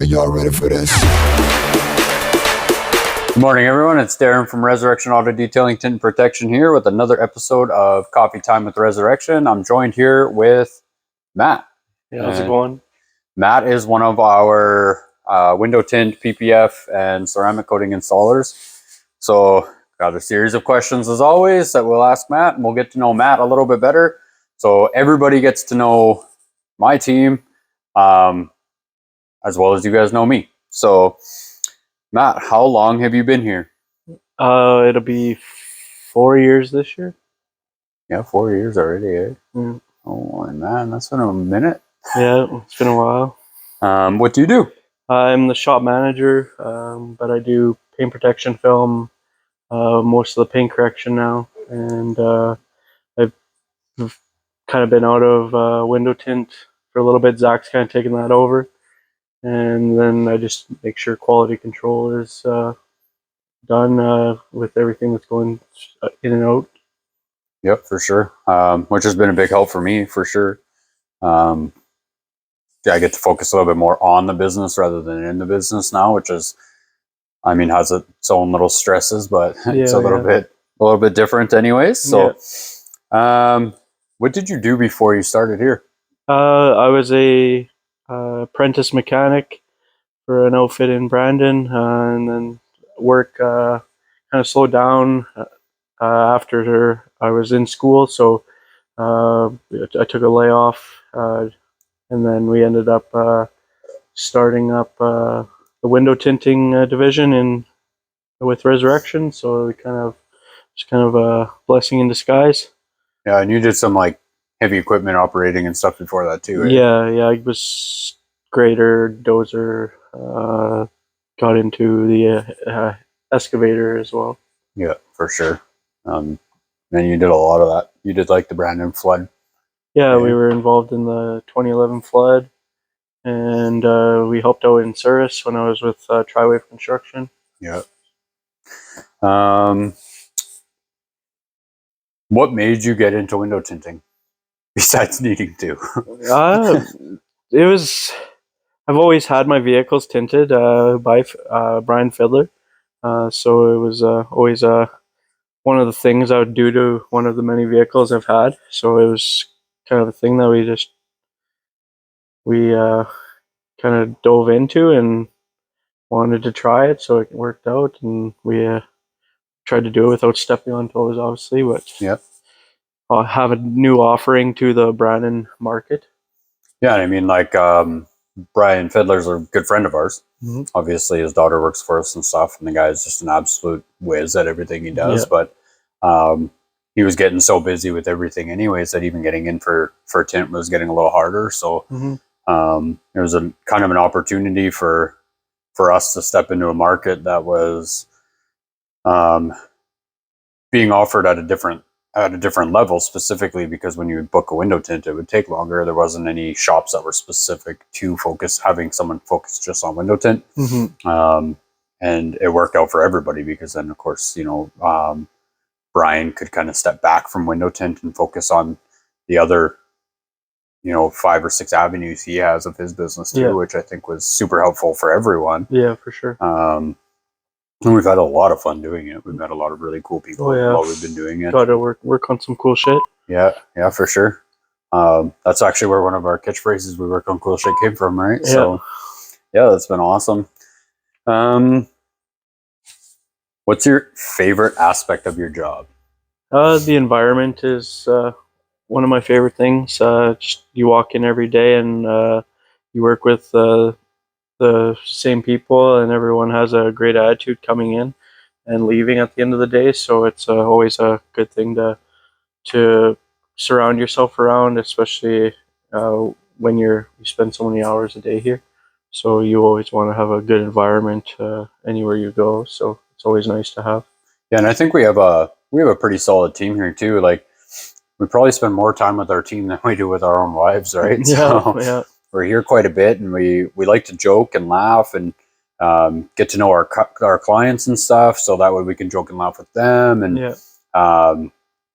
Are y'all ready for this? Good morning, everyone. It's Darren from Resurrection Auto Detailing, Tint Protection here with another episode of Coffee Time with Resurrection. I'm joined here with Matt. Yeah, how's it going? Matt is one of our window tint, PPF, and ceramic coating installers. So got a series of questions as always that we'll ask Matt, and we'll get to know Matt a little bit better. So everybody gets to know my team as well as you guys know me. So Matt, how long have you been here? It'll be 4 years this year. Yeah, 4 years already, eh? Mm. Oh, man, that's been a minute. Yeah, it's been a while. What do you do? I'm the shop manager, but I do paint protection film, most of the paint correction now, and I've kind of been out of window tint for a little bit. Zach's kind of taken that over, and then I just make sure quality control is done with everything that's going in and out. Yep, for sure. Which has been a big help for me, for sure. I get to focus a little bit more on the business rather than in the business now, which is, I mean, has its own little stresses, but it's a little bit different anyways. So, what did you do before you started here? I was a apprentice mechanic for an outfit in Brandon, and then work kind of slowed down after I was in school. So I took a layoff, and then we ended up starting up the window tinting division with Resurrection. So it's kind of a blessing in disguise. Yeah, and you did some like heavy equipment operating and stuff before that too, right? Yeah, I was grader, dozer, got into the excavator as well. Yeah, for sure. And you did a lot of that. You did like the Brandon flood. Yeah, we were involved in the 2011 flood, and we helped out in Surrey when I was with Triwave Construction. Yeah. What made you get into window tinting besides needing to? It was, I've always had my vehicles tinted by Brian Fiddler. So it was always one of the things I would do to one of the many vehicles I've had. So it was kind of a thing that we kind of dove into and wanted to try it. So it worked out, and we tried to do it without stepping on toes, obviously. But Yep. I'll have a new offering to the Brandon market. Yeah, I mean, like Brian Fiddler's a good friend of ours. Mm-hmm. Obviously, his daughter works for us and stuff, and the guy is just an absolute whiz at everything he does. Yeah. But he was getting so busy with everything, anyways, that even getting in for tint was getting a little harder. So there was a kind of an opportunity for us to step into a market that was being offered at a different level, specifically because when you would book a window tint, it would take longer. There wasn't any shops that were specific to having someone focus just on window tint. And it worked out for everybody because then, of course, Brian could kind of step back from window tint and focus on the other, 5 or 6 avenues he has of his business too, which I think was super helpful for everyone. Yeah, for sure. And we've had a lot of fun doing it. We've met a lot of really cool people while we've been doing it. Got to work on some cool shit. Yeah, for sure. That's actually where one of our catchphrases, "We work on cool shit," came from, right? Yeah. So, yeah, that's been awesome. What's your favorite aspect of your job? The environment is one of my favorite things. Just you walk in every day and you work with the same people, and everyone has a great attitude coming in and leaving at the end of the day. So it's always a good thing to surround yourself around, especially when you spend so many hours a day here. So you always want to have a good environment anywhere you go. So it's always nice to have. Yeah, and I think we have a pretty solid team here too. Like, we probably spend more time with our team than we do with our own wives, right? Yeah. We're here quite a bit, and we like to joke and laugh and get to know our clients and stuff, so that way we can joke and laugh with them. And I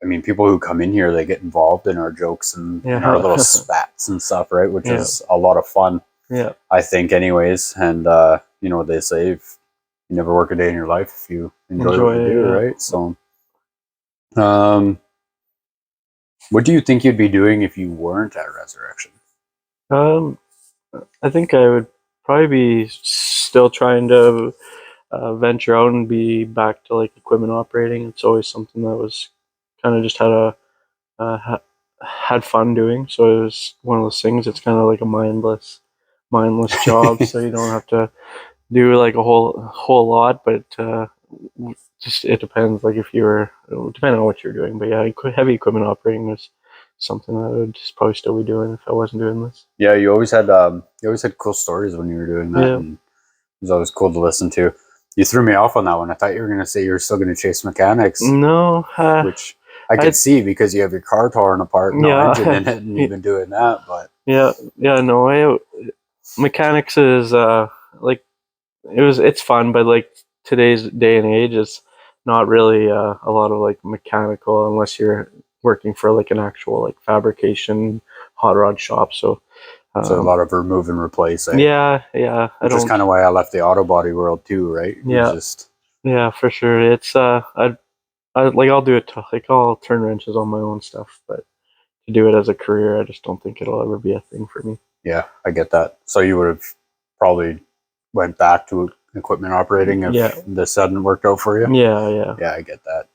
mean, people who come in here, they get involved in our jokes and our little spats and stuff, right? Which is a lot of fun. Yeah. I think anyways. And you know what they say, if you never work a day in your life if you enjoy what you do, Yeah. right? So what do you think you'd be doing if you weren't at Resurrection? Um, I think I would probably be still trying to venture out and be back to like equipment operating. It's always something that was kind of just had fun doing. So it was one of those things. It's kind of like a mindless job. So you don't have to do like a whole lot, but just it depends. Like if you're depending on what you're doing, but yeah, heavy equipment operating was something that I would just probably still be doing if I wasn't doing this. Yeah, you always had cool stories when you were doing that, Yeah. and it was always cool to listen to. You threw me off on that one. I thought you were going to say you were still going to chase mechanics, No, which I I could see because you have your car torn apart, no engine yeah in it, and you've been doing that. But yeah no I mechanics is like it's fun, but like today's day and age is not really a lot of like mechanical unless you're working for like an actual like fabrication hot rod shop. So so a lot of remove and replace, eh? yeah, I Which is don't. kind of why I left the auto body world too, right? It was Yeah, just yeah, for sure. It's I like I'll do it. Like I'll turn wrenches on my own stuff, but to do it as a career, I just don't think it'll ever be a thing for me. yeah, I get that. So you would have probably went back to equipment operating Yeah, if this hadn't worked out for you. yeah. Yeah, I get that.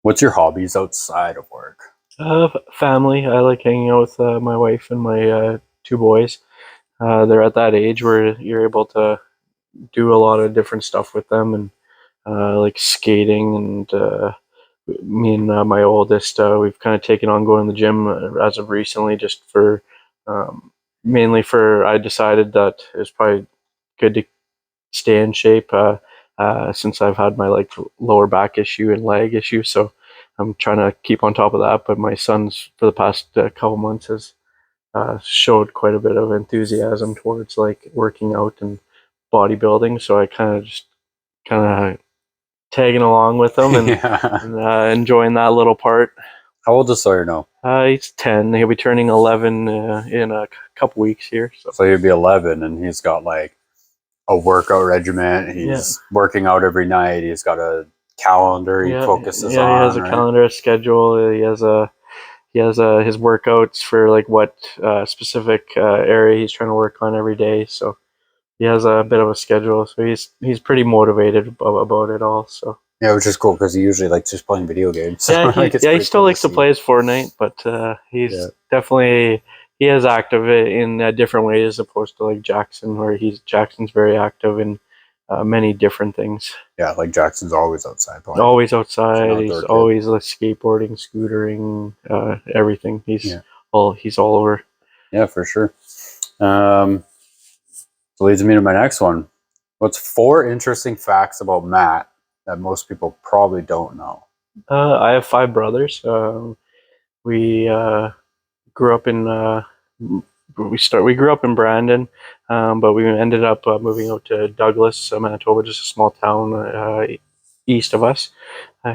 What's your hobbies outside of work? Family. I like hanging out with my wife and my two boys. They're at that age where you're able to do a lot of different stuff with them, and like skating. And me and my oldest, we've kind of taken on going to the gym as of recently, just for um, mainly for I decided that it was probably good to stay in shape since I've had my like lower back issue and leg issue. So I'm trying to keep on top of that. But my son's for the past couple months has showed quite a bit of enthusiasm towards like working out and bodybuilding. So I kind of tagging along with him and, Yeah. enjoying that little part. How old is Sawyer now? He's 10. He'll be turning 11 in a couple weeks here. So So he'd be 11, and he's got like a workout regimen. yeah, He's working out every night. He's got a calendar he focuses yeah. He has on, a right? calendar, a schedule. He has his workouts for like what specific area he's trying to work on every day. So he has a bit of a schedule. So he's pretty motivated about it all. So Yeah, which is cool because he usually likes just playing video games. So yeah, like, it's he pretty still cool to likes to see. play his Fortnite, but Yeah, he's definitely he is active in different ways as opposed to like Jackson, where Jackson's very active in many different things. yeah. Like Jackson's always outside playing. Always He's an outside. He's outdoor kid. always like skateboarding, scootering, everything. Yeah, He's all over. yeah, for sure. Um, so leads me to my next one. What's 4 interesting facts about Matt that most people probably don't know? I have 5 brothers. We grew up in we grew up in Brandon, but we ended up moving out to Douglas, Manitoba, just a small town east of us.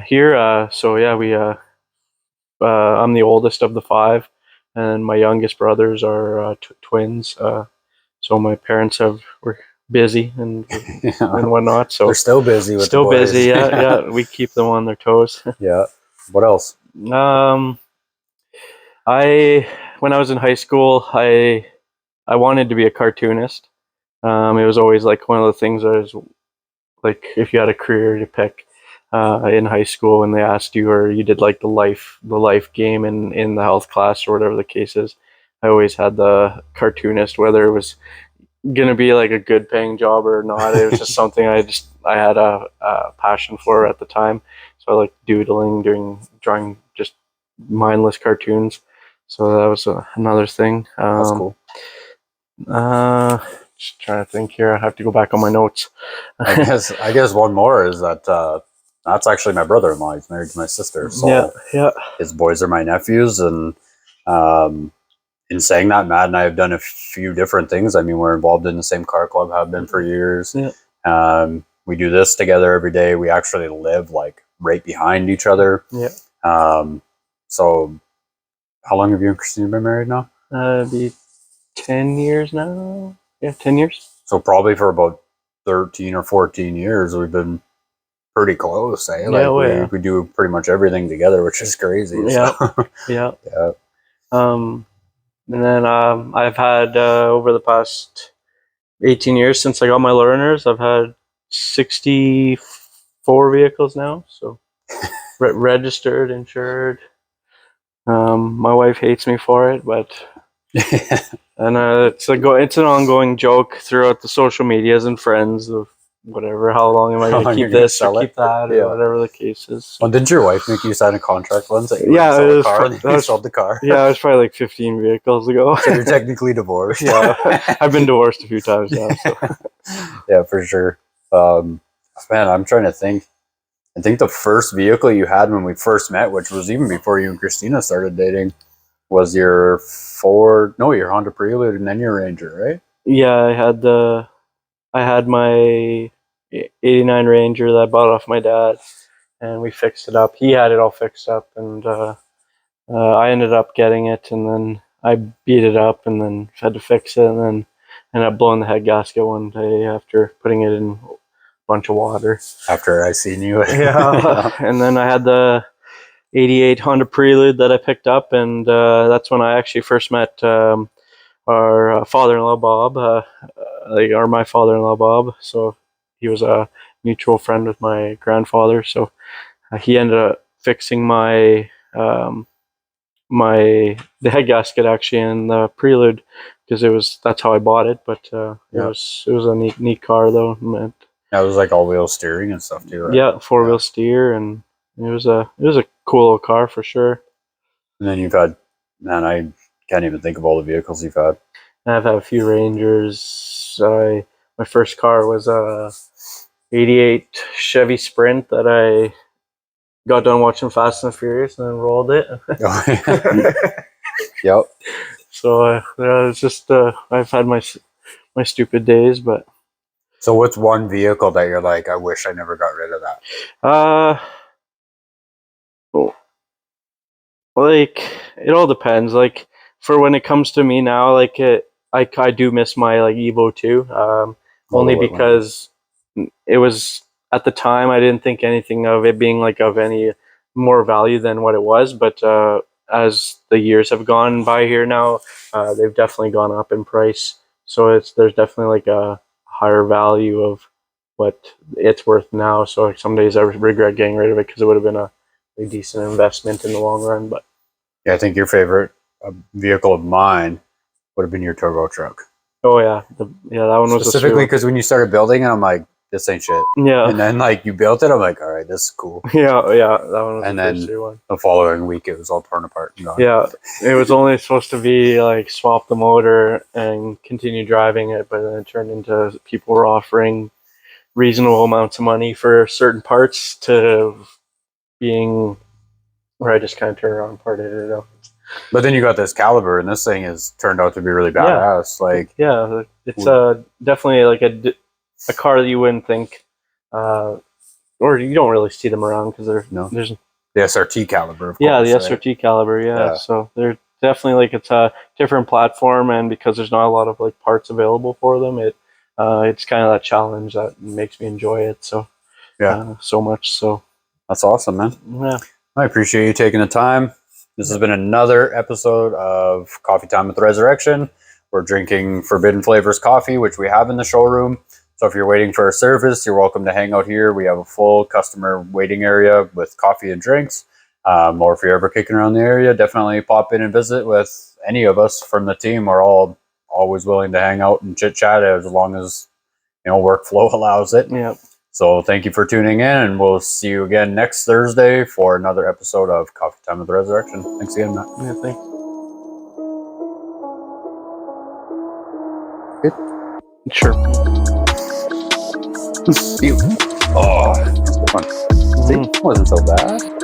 Here, so yeah, we I'm the oldest of the 5, and my youngest brothers are twins. So my parents were busy and Yeah, whatnot. they're So still busy with the still busy. boys. Yeah. We keep them on their toes. Yeah. What else? um, I when I was in high school, I wanted to be a cartoonist. It was always like one of the things I was like, if you had a career to pick in high school, and they asked you, or you did like the life game in the health class or whatever the case is, I always had the cartoonist, whether it was gonna be like a good paying job or not. It was just something I had a passion for at the time. So I like doodling, drawing just mindless cartoons. So that was another thing. That's cool. Uh, just trying to think here. I have to go back on my notes. I guess one more is that that's actually my brother-in-law. He's married to my sister, Yeah, so yeah, his boys are my nephews. And um, in saying that, Matt and I have done a few different things. I mean, we're involved in the same car club, have been for years. yeah. We do this together every day. We actually live like right behind each other. Yeah. Um, so, how long have you and Christina been married now? Be 10 years now. Yeah, 10 years. So probably for about 13 or 14 years, we've been pretty close, eh? Yeah, Like oh, we, yeah. we do pretty much everything together, which is crazy. Yeah. So. Yeah. Yeah. And then I've had over the past 18 years since I got my learners, I've had 64 vehicles now. So registered, insured. My wife hates me for it, but and it's an ongoing joke throughout the social medias and friends of whatever. How long am I going to keep this or keep that or whatever the case is? Well, didn't your wife make you sign a contract once that you Yeah, sell a car and you sold the car? Yeah, it was probably like 15 vehicles ago. So you're technically divorced. Yeah, I've been divorced a few times now. So. Yeah, for sure. Man, I'm trying to think. I think the first vehicle you had when we first met, which was even before you and Christina started dating, was your your Honda Prelude and then your Ranger, right? Yeah, I had my 89 Ranger that I bought off my dad, and we fixed it up. He had it all fixed up, and I ended up getting it, and then I beat it up, and then had to fix it, and then ended up blowing the head gasket one day after putting it in a bunch of water. After I seen you. Yeah. And then I had the 88 Honda Prelude that I picked up, and that's when I actually first met our father-in-law Bob, or my father-in-law Bob. So he was a mutual friend with my grandfather. So he ended up fixing my the head gasket actually in the Prelude, because that's how I bought it. But it was a neat car though. Yeah, it was like all-wheel steering and stuff too, right? Yeah, four-wheel steer, and it was a cool little car for sure. And then you've had, man, I can't even think of all the vehicles you've had. I've had a few Rangers. My first car was a '88 Chevy Sprint that I got done watching Fast and Furious and then rolled it. Yep. So it's just I've had my stupid days, but. So what's one vehicle that you're like, I wish I never got rid of that? Like it all depends. Like for when it comes to me now, like I do miss my like Evo 2. Only because it was at the time I didn't think anything of it being like of any more value than what it was, but as the years have gone by here now, they've definitely gone up in price. So there's definitely like a higher value of what it's worth now. So like some days I regret getting rid of it because it would have been a decent investment in the long run. But yeah, I think your favorite vehicle of mine would have been your turbo truck. Oh yeah, that one was specifically because when you started building it, I'm like, this ain't shit. Yeah. And then like you built it, I'm like, all right, this is cool. Yeah, that one was and the then first one. The following week, it was all torn apart and gone. Yeah, it was only supposed to be like swap the motor and continue driving it, but then it turned into people were offering reasonable amounts of money for certain parts to being where I just kind of turned around and parted it out. But then you got this Caliber, and this thing has turned out to be really badass. Yeah, it's definitely like a car that you wouldn't think, or you don't really see them around because there's the SRT Caliber. Of course, the right? SRT Caliber. Yeah, so they're definitely like it's a different platform, and because there's not a lot of like parts available for them, it's kind of that challenge that makes me enjoy it. So so much. So that's awesome, man. Yeah, I appreciate you taking the time. This has been another episode of Coffee Time with the Resurrection. We're drinking Forbidden Flavors coffee, which we have in the showroom. So if you're waiting for a service, you're welcome to hang out here. We have a full customer waiting area with coffee and drinks. Or if you're ever kicking around the area, definitely pop in and visit with any of us from the team. We're all always willing to hang out and chit chat as long as workflow allows it. Yeah. So thank you for tuning in, and we'll see you again next Thursday for another episode of Coffee Time with the Resurrection. Thanks again, Matt. Yeah, thanks. Good. Sure. Oh, that's fun. See, wasn't so bad.